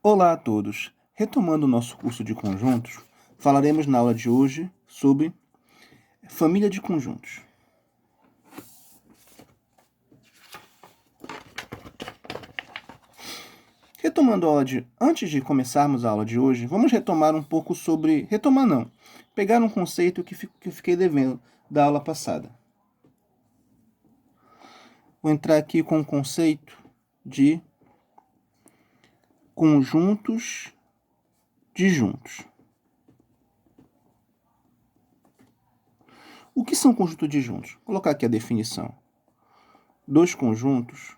Olá a todos! Retomando o nosso curso de conjuntos, falaremos na aula de hoje sobre família de conjuntos. Antes de começarmos a aula de hoje, vamos retomar um pouco sobre... pegar um conceito que eu fiquei devendo da aula passada. Vou entrar aqui com o conceito de conjuntos disjuntos. O que são conjuntos disjuntos? Vou colocar aqui a definição. Dois conjuntos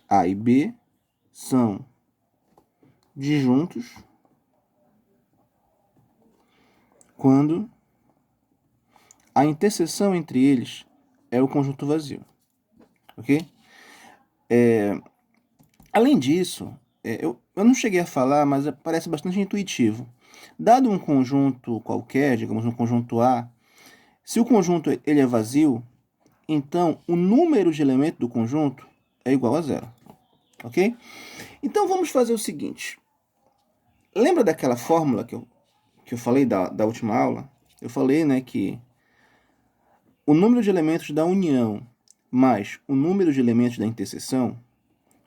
A e B são disjuntos quando a interseção entre eles é o conjunto vazio. Ok? Além disso, eu não cheguei a falar, mas parece bastante intuitivo. Dado um conjunto qualquer, digamos um conjunto A, se o conjunto ele é vazio, então o número de elementos do conjunto é igual a zero. Ok? Então vamos fazer o seguinte. Lembra daquela fórmula que eu falei da última aula? Eu falei, né, que o número de elementos da união mais o número de elementos da interseção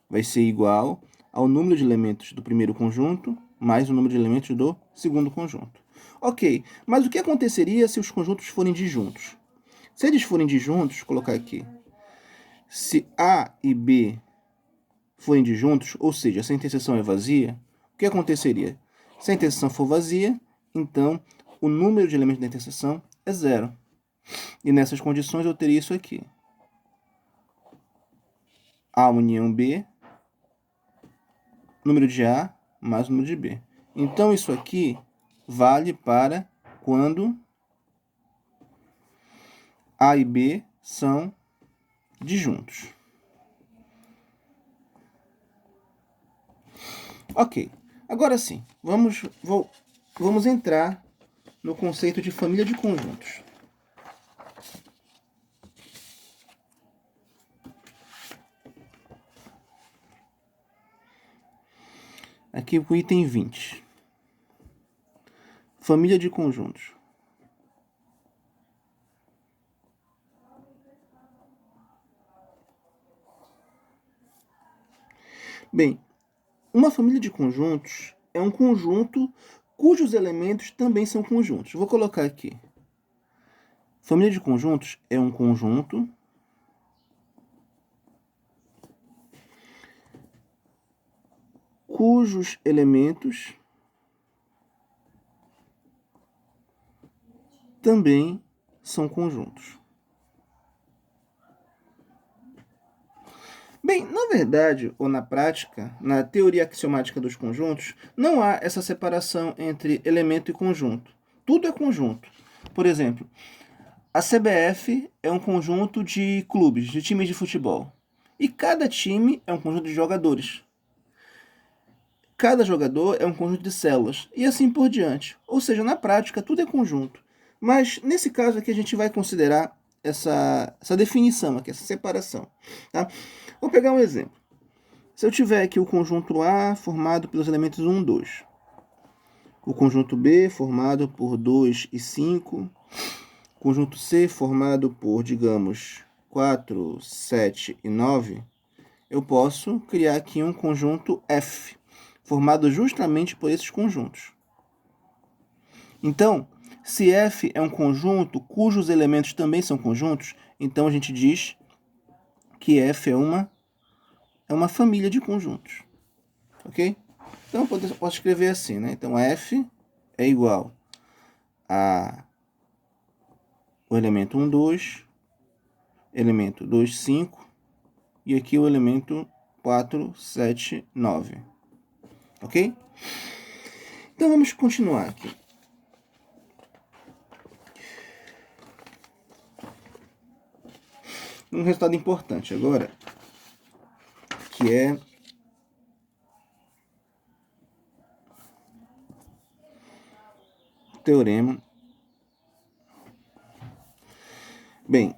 vai ser igual ao número de elementos do primeiro conjunto mais o número de elementos do segundo conjunto. Ok, mas o que aconteceria se os conjuntos forem disjuntos? Se eles forem disjuntos, vou colocar aqui. Se A e B forem disjuntos, ou seja, se a interseção é vazia, o que aconteceria? Se a interseção for vazia, então o número de elementos da interseção é zero. E nessas condições eu teria isso aqui. A união B, número de A mais o número de B. Então isso aqui vale para quando A e B são disjuntos. Ok, agora sim, vamos entrar no conceito de família de conjuntos. Aqui o item 20. Família de conjuntos. Bem, uma família de conjuntos é um conjunto cujos elementos também são conjuntos. Vou colocar aqui. Família de conjuntos é um conjunto cujos elementos também são conjuntos. Bem, na verdade, ou na prática, na teoria axiomática dos conjuntos, não há essa separação entre elemento e conjunto. Tudo é conjunto. Por exemplo, a CBF é um conjunto de clubes, de times de futebol. E cada time é um conjunto de jogadores. Cada jogador é um conjunto de células, e assim por diante. Ou seja, na prática, tudo é conjunto. Mas, nesse caso aqui, a gente vai considerar essa definição aqui, essa separação. Tá? Vou pegar um exemplo. Se eu tiver aqui o conjunto A formado pelos elementos 1, 2. O conjunto B formado por 2 e 5. O conjunto C formado por, digamos, 4, 7 e 9. Eu posso criar aqui um conjunto F, formado justamente por esses conjuntos. Então, se F é um conjunto cujos elementos também são conjuntos, então a gente diz que F é uma família de conjuntos. Ok? Então, eu posso escrever assim, né? Então, F é igual a o elemento 1, 2, elemento 2, 5, e aqui o elemento 4, 7, 9. Ok? Então, vamos continuar aqui. Um resultado importante agora, que é o teorema. Bem,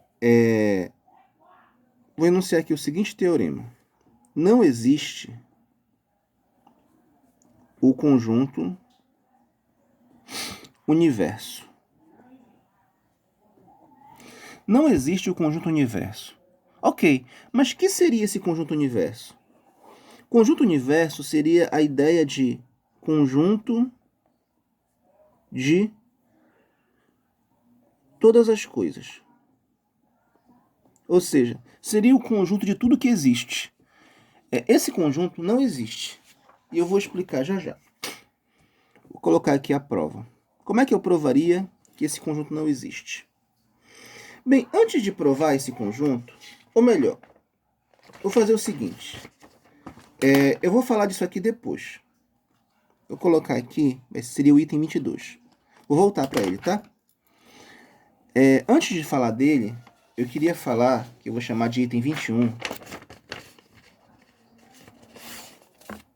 vou enunciar aqui o seguinte teorema. não existe o conjunto universo. Não existe o conjunto universo. Ok, mas o que seria esse conjunto universo? Conjunto universo seria a ideia de conjunto de todas as coisas. Ou seja, seria o conjunto de tudo que existe. Esse conjunto não existe. E eu vou explicar já já. Vou colocar aqui a prova. Como é que eu provaria que esse conjunto não existe? Bem, antes de provar esse conjunto, ou melhor, vou fazer o seguinte. Eu vou falar disso aqui depois. Vou colocar aqui, seria o item 22. Vou voltar para ele, tá? Antes de falar dele, eu queria falar, que eu vou chamar de item 21.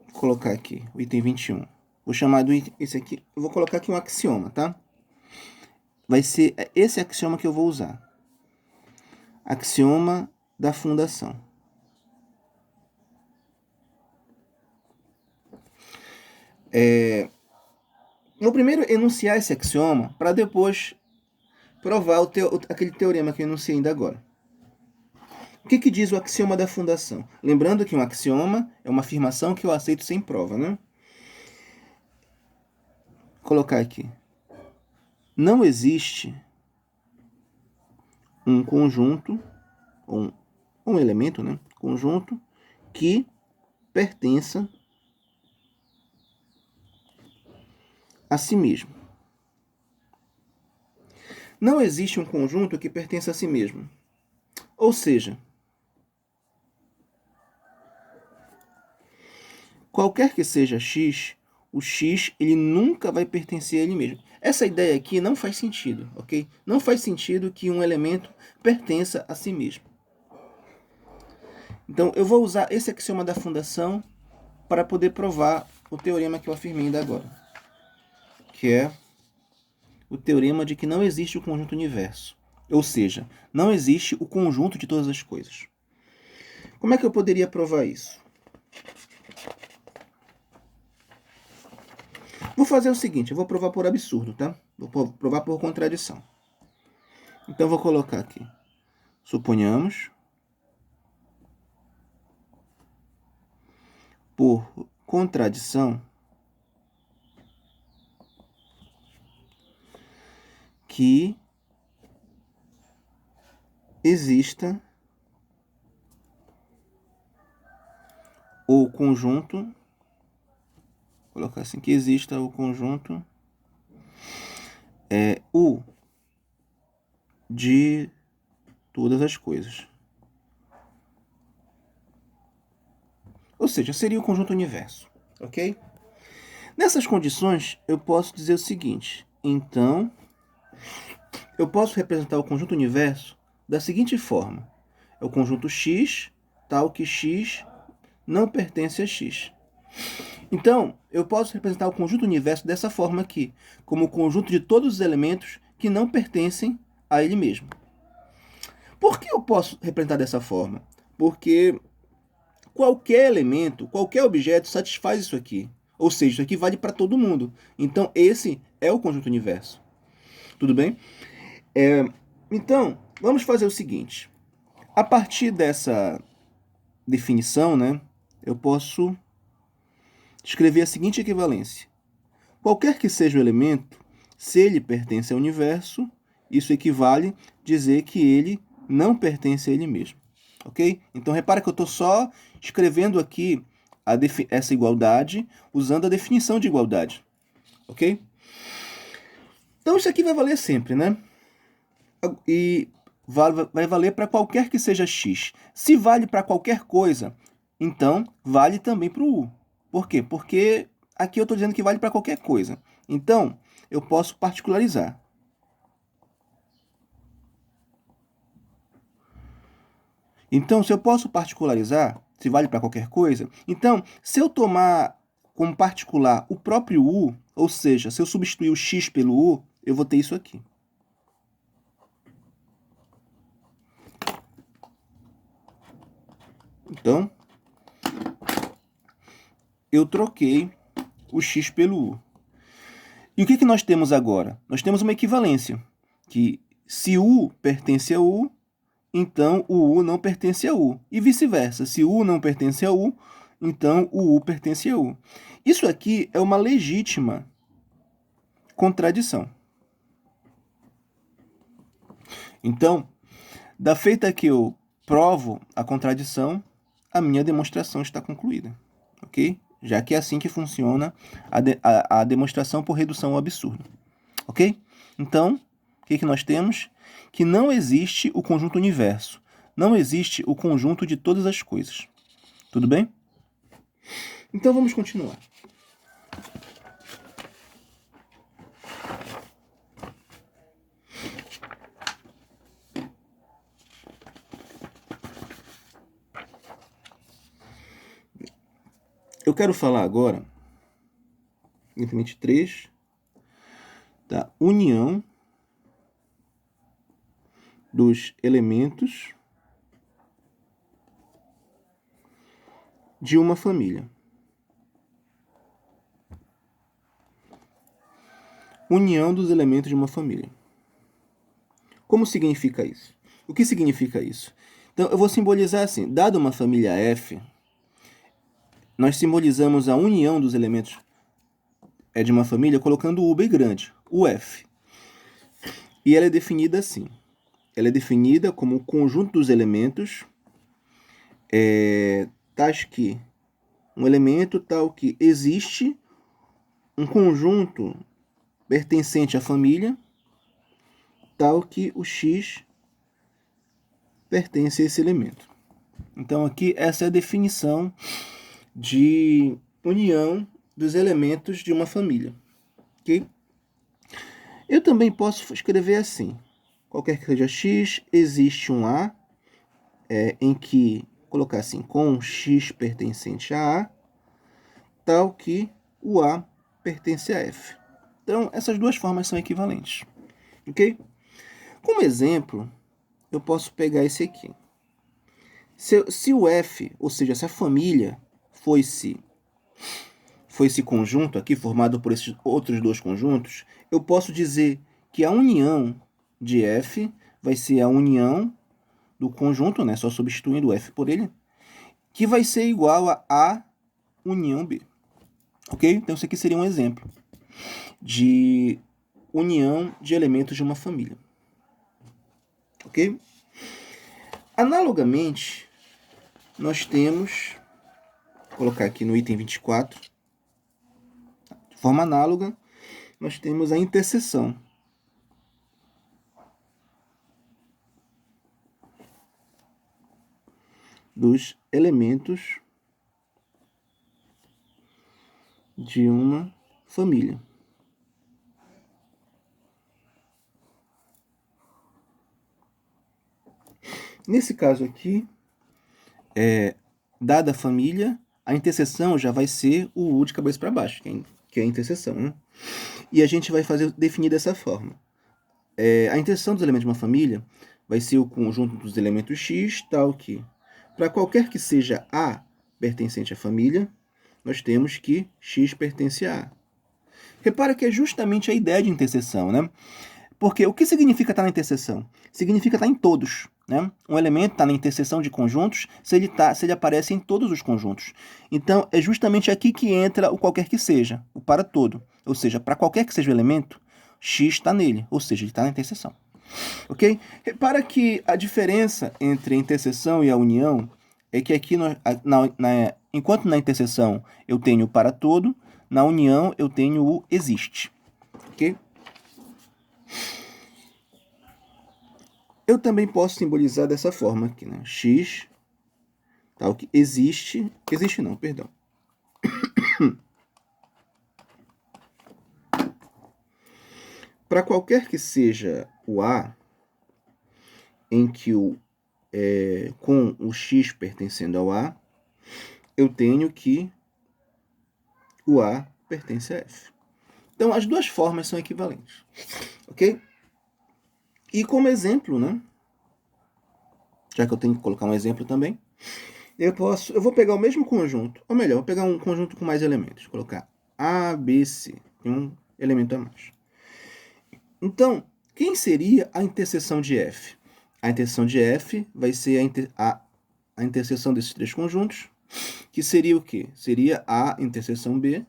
Vou colocar aqui, o item 21. Vou chamar do item, esse aqui, eu vou colocar aqui um axioma, tá? Vai ser esse axioma que eu vou usar. Axioma da fundação. Vou primeiro enunciar esse axioma para depois provar aquele teorema que eu enunciei ainda agora. O que diz o axioma da fundação? Lembrando que um axioma é uma afirmação que eu aceito sem prova, né? Vou colocar aqui. Não existe um conjunto, um elemento, né? Conjunto que pertença a si mesmo. Não existe um conjunto que pertença a si mesmo. Ou seja, qualquer que seja x, o x ele nunca vai pertencer a ele mesmo. Essa ideia aqui não faz sentido, ok? Não faz sentido que um elemento pertença a si mesmo. Então, eu vou usar esse axioma da fundação para poder provar o teorema que eu afirmei ainda agora, que é o teorema de que não existe o conjunto universo. Ou seja, não existe o conjunto de todas as coisas. Como é que eu poderia provar isso? Vou fazer o seguinte, eu vou provar por absurdo, tá? Vou provar por contradição. Então, vou colocar aqui. Suponhamos, por contradição, que exista o conjunto, vou colocar assim, que exista o conjunto U de todas as coisas. Ou seja, seria o conjunto universo, ok? Nessas condições, eu posso dizer o seguinte. Então, eu posso representar o conjunto universo da seguinte forma. É o conjunto X, tal que X não pertence a X. Então, eu posso representar o conjunto universo dessa forma aqui, como o conjunto de todos os elementos que não pertencem a ele mesmo. Por que eu posso representar dessa forma? Porque qualquer elemento, qualquer objeto satisfaz isso aqui. Ou seja, isso aqui vale para todo mundo. Então, esse é o conjunto universo. Tudo bem? Então, vamos fazer o seguinte. A partir dessa definição, né, eu posso escrever a seguinte equivalência. Qualquer que seja o elemento, se ele pertence ao universo, isso equivale a dizer que ele não pertence a ele mesmo. Ok? Então, repara que eu estou só escrevendo aqui essa igualdade usando a definição de igualdade. Ok? Então, isso aqui vai valer sempre, né? E vai valer para qualquer que seja x. Se vale para qualquer coisa, então vale também para o u. Por quê? Porque aqui eu estou dizendo que vale para qualquer coisa. Então, eu posso particularizar. Então, se eu posso particularizar, se vale para qualquer coisa, então, se eu tomar como particular o próprio u, ou seja, se eu substituir o x pelo u, eu vou ter isso aqui. Então, eu troquei o x pelo u. E o que nós temos agora? Nós temos uma equivalência, que se u pertence a u, então o u não pertence a u. E vice-versa, se u não pertence a u, então o u pertence a u. Isso aqui é uma legítima contradição. Então, da feita que eu provo a contradição, a minha demonstração está concluída, ok? Já que é assim que funciona a demonstração por redução ao absurdo, ok? Então, o que nós temos? Que não existe o conjunto universo, não existe o conjunto de todas as coisas. Tudo bem? Então, vamos continuar. Eu quero falar agora, item 23, da união dos elementos de uma família. União dos elementos de uma família. Como significa isso? O que significa isso? Então, eu vou simbolizar assim. Dada uma família F, nós simbolizamos a união dos elementos de uma família colocando o U bem grande, o F. E ela é definida assim. Ela é definida como o conjunto dos elementos tais que um elemento tal que existe um conjunto pertencente à família tal que o X pertence a esse elemento. Então aqui essa é a definição de união dos elementos de uma família, ok? Eu também posso escrever assim, qualquer que seja x, existe um A, em que, colocar assim, com x pertencente a A, tal que o A pertence a F. Então, essas duas formas são equivalentes, ok? Como exemplo, eu posso pegar esse aqui. Se o F, ou seja, se a família foi esse conjunto aqui, formado por esses outros dois conjuntos, eu posso dizer que a união de F vai ser a união do conjunto, né, só substituindo o F por ele, que vai ser igual a A união B. Ok? Então, isso aqui seria um exemplo de união de elementos de uma família. Ok? Analogamente, nós temos, vou colocar aqui no item 24, de forma análoga, nós temos a interseção. Dos elementos de uma família. Nesse caso aqui, dada a família, a interseção já vai ser o U de cabeça para baixo, que é a interseção, né? E a gente vai definir dessa forma. A interseção dos elementos de uma família vai ser o conjunto dos elementos X, tal que, para qualquer que seja A pertencente à família, nós temos que X pertence a A. Repara que é justamente a ideia de interseção, né? Porque o que significa estar na interseção? Significa estar em todos, né? Um elemento está na interseção de conjuntos se ele aparece em todos os conjuntos. Então, é justamente aqui que entra o qualquer que seja, o para todo. Ou seja, para qualquer que seja o elemento, X está nele, ou seja, ele está na interseção. Ok? Repara que a diferença entre a interseção e a união é que aqui, enquanto na interseção eu tenho o para todo, na união eu tenho o existe. Ok? Eu também posso simbolizar dessa forma aqui, né? X, tal que existe não, perdão. Para qualquer que seja o A, em que com o X pertencendo ao A, eu tenho que o A pertence a F. Então, as duas formas são equivalentes, ok? E como exemplo, né? Já que eu tenho que colocar um exemplo também, eu vou pegar o mesmo conjunto, ou melhor, vou pegar um conjunto com mais elementos, colocar A, B, C, tem um elemento a mais. Então, quem seria a interseção de F? A interseção de F vai ser a interseção desses três conjuntos, que seria o quê? Seria A interseção B,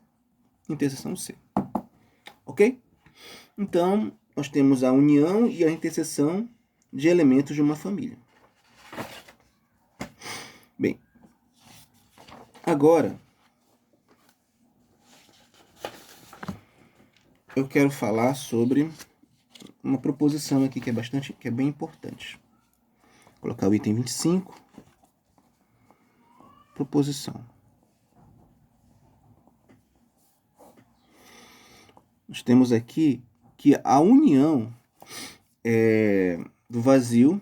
interseção C. Ok? Então, nós temos a união e a interseção de elementos de uma família. Bem, agora eu quero falar sobre uma proposição aqui que é bem importante. Vou colocar o item 25. Proposição. Nós temos aqui que a união do vazio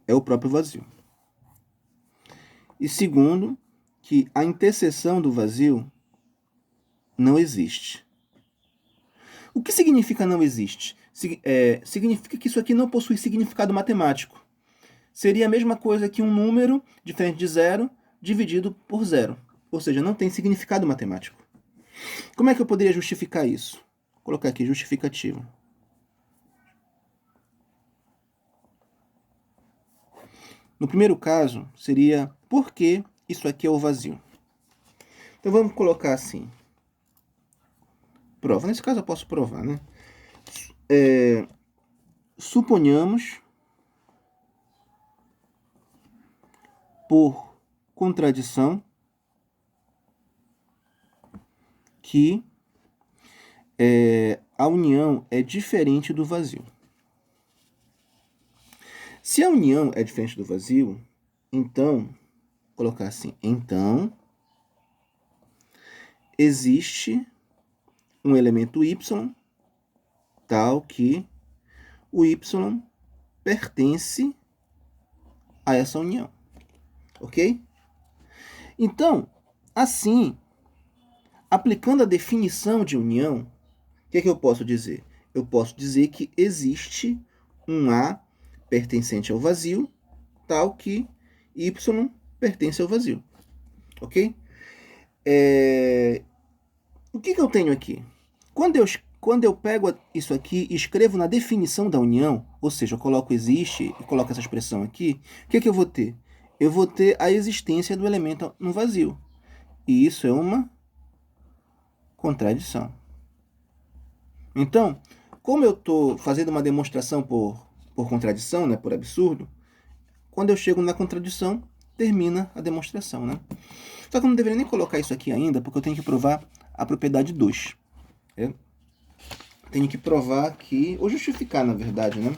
é o próprio vazio. E segundo, que a interseção do vazio não existe. O que significa não existe? Significa que isso aqui não possui significado matemático. Seria a mesma coisa que um número diferente de zero dividido por zero. Ou seja, não tem significado matemático. Como é que eu poderia justificar isso? Vou colocar aqui justificativa. No primeiro caso, seria por que isso aqui é o vazio. Então vamos colocar assim. Prova. Nesse caso eu posso provar, né? Suponhamos, por contradição, que a união é diferente do vazio. Se a união é diferente do vazio, então, vou colocar assim, então existe um elemento y tal que o y pertence a essa união. Ok? Então, assim, aplicando a definição de união, o que é que eu posso dizer? Eu posso dizer que existe um A pertencente ao vazio, tal que y pertence ao vazio. Ok? O que eu tenho aqui? Quando eu pego isso aqui e escrevo na definição da união, ou seja, eu coloco existe e coloco essa expressão aqui, o que eu vou ter? Eu vou ter a existência do elemento no vazio. E isso é uma contradição. Então, como eu estou fazendo uma demonstração por contradição, né, por absurdo, quando eu chego na contradição, termina a demonstração, né? Só que eu não deveria nem colocar isso aqui ainda, porque eu tenho que provar a propriedade 2. Tenho que provar que, ou justificar, na verdade, né,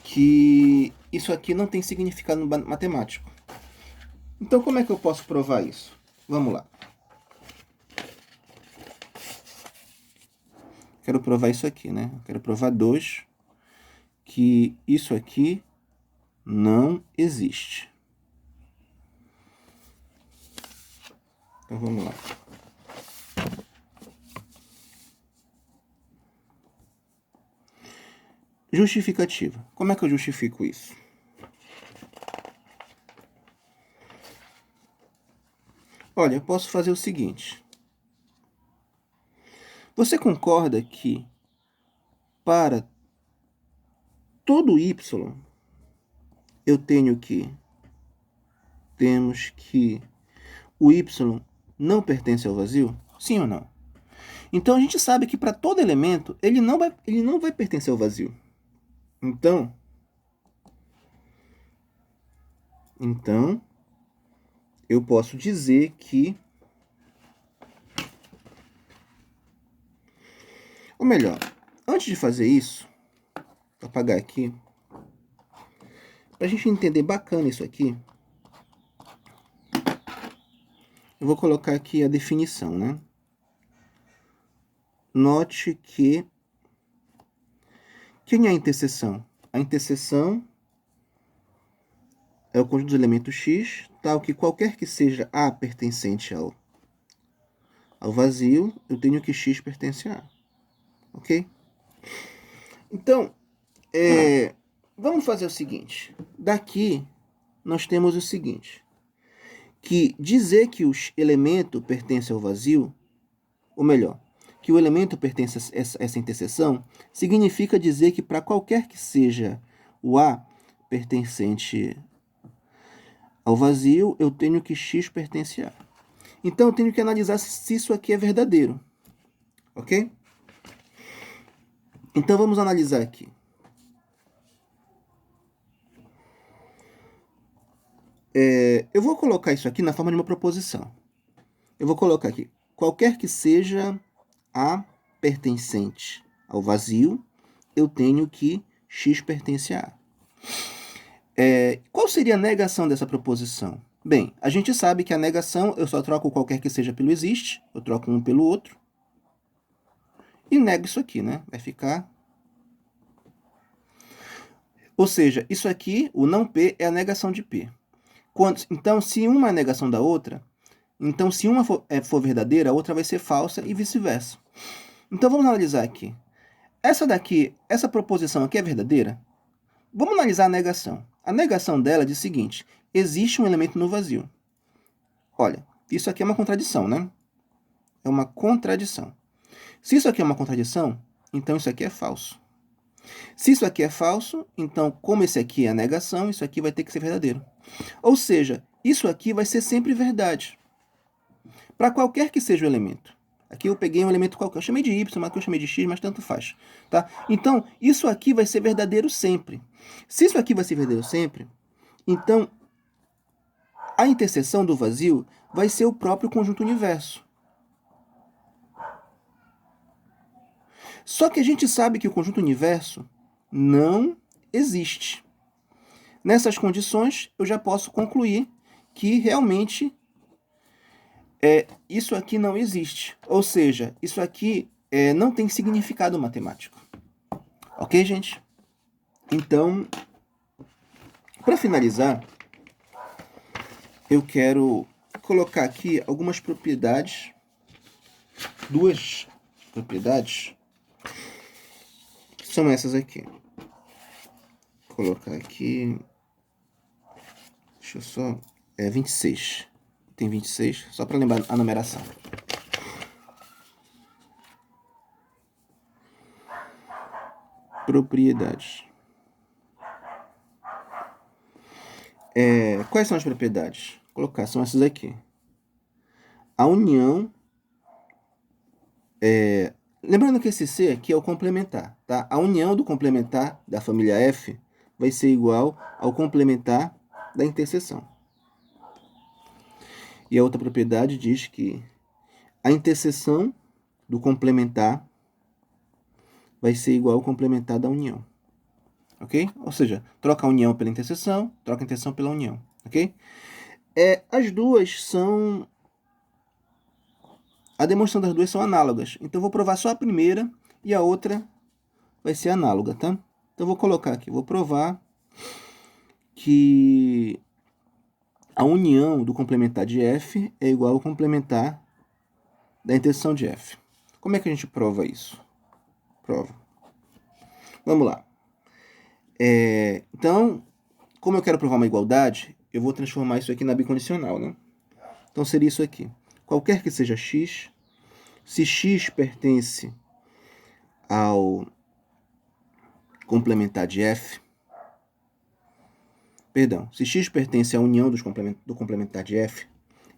que isso aqui não tem significado matemático. Então, como é que eu posso provar isso? Vamos lá. Quero provar isso aqui, né? Quero provar 2, que isso aqui não existe. Então, vamos lá. Justificativa. Como é que eu justifico isso? Olha, eu posso fazer o seguinte. Você concorda que para todo y eu temos que o y não pertence ao vazio? Sim ou não? Então a gente sabe que para todo elemento ele não vai pertencer ao vazio. Então eu posso dizer que, ou melhor, antes de fazer isso, vou apagar aqui, para a gente entender bacana isso aqui, eu vou colocar aqui a definição, né? Note que quem é a interseção? A interseção é o conjunto dos elementos x, tal que qualquer que seja A pertencente ao vazio, eu tenho que x pertence a A. Ok? Então, vamos fazer o seguinte. Daqui, nós temos o seguinte. que dizer que o elemento pertence ao vazio, ou melhor, que o elemento pertence a essa interseção, significa dizer que para qualquer que seja o A pertencente ao vazio, eu tenho que X pertence a. Então, eu tenho que analisar se isso aqui é verdadeiro. Ok? Então, vamos analisar aqui. Eu vou colocar isso aqui na forma de uma proposição. Eu vou colocar aqui, qualquer que seja A pertencente ao vazio, eu tenho que X pertence a A. Qual seria a negação dessa proposição? Bem, a gente sabe que a negação, eu só troco qualquer que seja pelo existe, eu troco um pelo outro, e nego isso aqui, né? Vai ficar... Ou seja, isso aqui, o não P, é a negação de P. Então, se uma é a negação da outra, então se uma for verdadeira, a outra vai ser falsa e vice-versa. Então, vamos analisar aqui. Essa proposição aqui é verdadeira? Vamos analisar a negação. A negação dela diz o seguinte: existe um elemento no vazio. Olha, isso aqui é uma contradição, né? É uma contradição. Se isso aqui é uma contradição, então isso aqui é falso. Se isso aqui é falso, então, como esse aqui é a negação, isso aqui vai ter que ser verdadeiro. Ou seja, isso aqui vai ser sempre verdade. Para qualquer que seja o elemento. Aqui eu peguei um elemento qualquer. Eu chamei de Y, aqui eu chamei de X, mas tanto faz. Tá? Então, isso aqui vai ser verdadeiro sempre. Se isso aqui vai ser verdadeiro sempre, então a interseção do vazio vai ser o próprio conjunto universo. Só que a gente sabe que o conjunto universo não existe. Nessas condições, eu já posso concluir que realmente isso aqui não existe. Ou seja, isso aqui não tem significado matemático. Ok, gente? Então, para finalizar, eu quero colocar aqui algumas propriedades, duas propriedades, que são essas aqui. Vou colocar aqui, deixa eu só, 26. Tem 26, só para lembrar a numeração. Propriedades. Quais são as propriedades? Vou colocar, são essas aqui. A união... lembrando que esse C aqui é o complementar, tá? A união do complementar da família F vai ser igual ao complementar da interseção. E a outra propriedade diz que a interseção do complementar vai ser igual ao complementar da união. Ok? Ou seja, troca a união pela interseção, troca a interseção pela união. Ok? As duas são... A demonstração das duas são análogas. Então, eu vou provar só a primeira e a outra vai ser análoga, tá? Então, eu vou colocar aqui. Vou provar que a união do complementar de F é igual ao complementar da interseção de F. Como é que a gente prova isso? Prova. Vamos lá. Então, como eu quero provar uma igualdade, eu vou transformar isso aqui na bicondicional, né? Então, seria isso aqui. Qualquer que seja x, se x pertence ao complementar de F, perdão, se x pertence à união do complementar de F,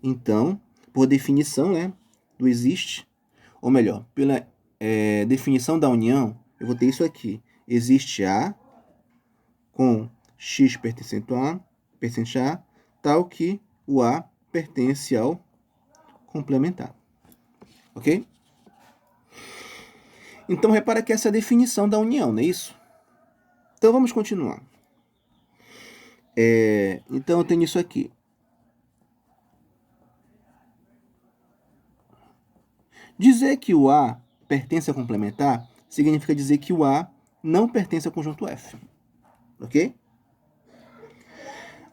então, por definição, né, do existe, ou melhor, pela definição da união, eu vou ter isso aqui. Existe A com x pertencente a, tal que o A pertence ao complementar. Ok? Então, repara que essa é a definição da união, não é isso? Então, vamos continuar. Então, eu tenho isso aqui. Dizer que o A pertence ao complementar significa dizer que o A não pertence ao conjunto F. Ok?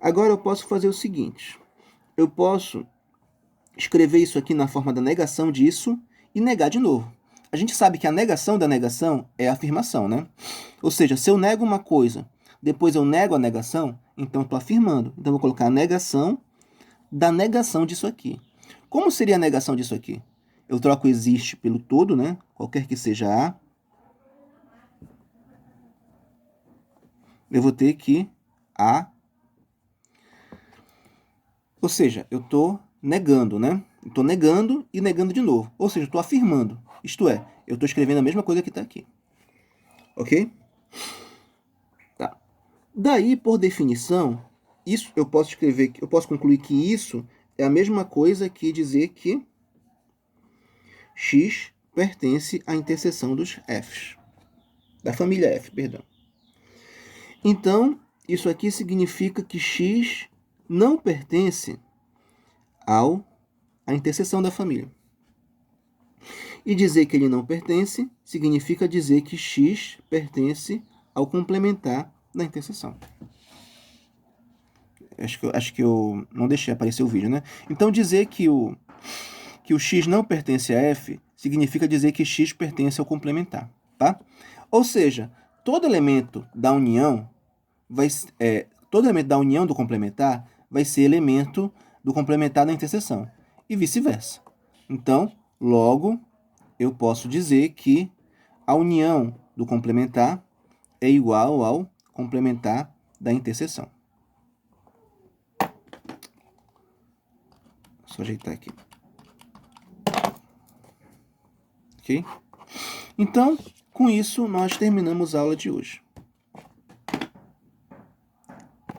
Agora, eu posso fazer o seguinte. Eu posso escrever isso aqui na forma da negação disso e negar de novo. A gente sabe que a negação da negação é a afirmação, né? Ou seja, se eu nego uma coisa, depois eu nego a negação, então eu estou afirmando. Então, eu vou colocar a negação da negação disso aqui. Como seria a negação disso aqui? Eu troco existe pelo todo, né? Qualquer que seja A. Eu vou ter que A. Ou seja, eu estou negando, né? Estou negando e negando de novo. Ou seja, estou afirmando. Isto é, eu estou escrevendo a mesma coisa que está aqui. Ok? Tá. Daí, por definição, isso eu posso escrever, eu posso concluir que isso é a mesma coisa que dizer que X pertence à interseção dos Fs. Da família F, perdão. Então, isso aqui significa que X não pertence à interseção da família. E dizer que ele não pertence significa dizer que X pertence ao complementar da interseção. Acho que eu não deixei aparecer o vídeo, né? Então, dizer que o X não pertence a F significa dizer que X pertence ao complementar, tá? Ou seja, todo elemento da união todo elemento da união do complementar vai ser elemento do complementar da interseção e vice-versa. Então, logo, eu posso dizer que a união do complementar é igual ao complementar da interseção. Só ajeitar aqui. Ok? Então, com isso, nós terminamos a aula de hoje.